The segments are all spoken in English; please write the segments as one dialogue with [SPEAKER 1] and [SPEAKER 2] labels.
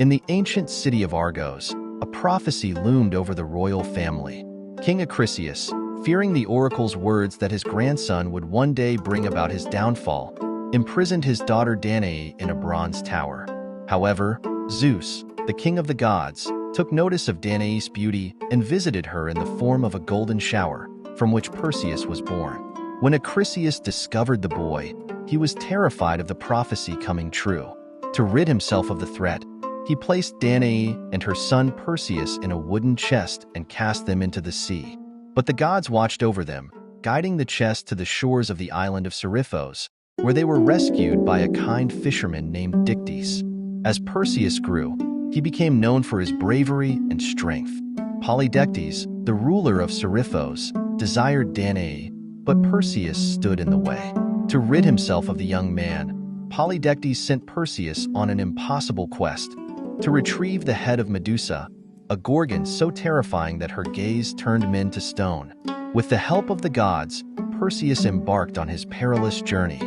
[SPEAKER 1] In the ancient city of Argos, a prophecy loomed over the royal family. King Acrisius, fearing the oracle's words that his grandson would one day bring about his downfall, imprisoned his daughter Danae in a bronze tower. However, Zeus, the king of the gods, took notice of Danae's beauty and visited her in the form of a golden shower, from which Perseus was born. When Acrisius discovered the boy, he was terrified of the prophecy coming true. To rid himself of the threat, he placed Danae and her son Perseus in a wooden chest and cast them into the sea. But the gods watched over them, guiding the chest to the shores of the island of Seriphos, where they were rescued by a kind fisherman named Dictys. As Perseus grew, he became known for his bravery and strength. Polydectes, the ruler of Seriphos, desired Danae, but Perseus stood in the way. To rid himself of the young man, Polydectes sent Perseus on an impossible quest to retrieve the head of Medusa, a gorgon so terrifying that her gaze turned men to stone. With the help of the gods, Perseus embarked on his perilous journey.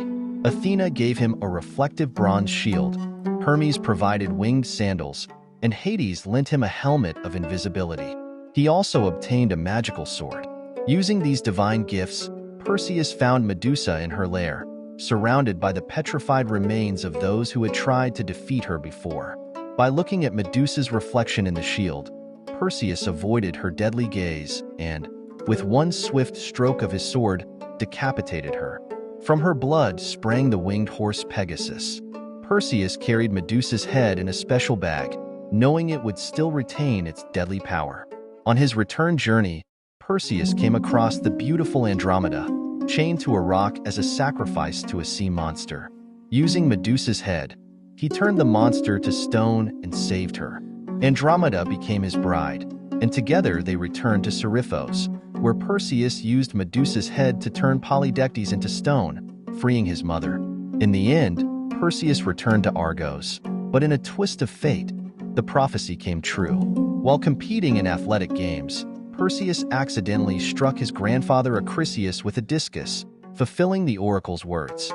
[SPEAKER 1] Athena gave him a reflective bronze shield, Hermes provided winged sandals, and Hades lent him a helmet of invisibility. He also obtained a magical sword. Using these divine gifts, Perseus found Medusa in her lair, surrounded by the petrified remains of those who had tried to defeat her before. By looking at Medusa's reflection in the shield, Perseus avoided her deadly gaze and, with one swift stroke of his sword, decapitated her. From her blood sprang the winged horse Pegasus. Perseus carried Medusa's head in a special bag, knowing it would still retain its deadly power. On his return journey, Perseus came across the beautiful Andromeda, chained to a rock as a sacrifice to a sea monster. Using Medusa's head, he turned the monster to stone and saved her. Andromeda became his bride, and together they returned to Seriphos, where Perseus used Medusa's head to turn Polydectes into stone, freeing his mother. In the end, Perseus returned to Argos, but in a twist of fate, the prophecy came true. While competing in athletic games, Perseus accidentally struck his grandfather Acrisius with a discus, fulfilling the oracle's words.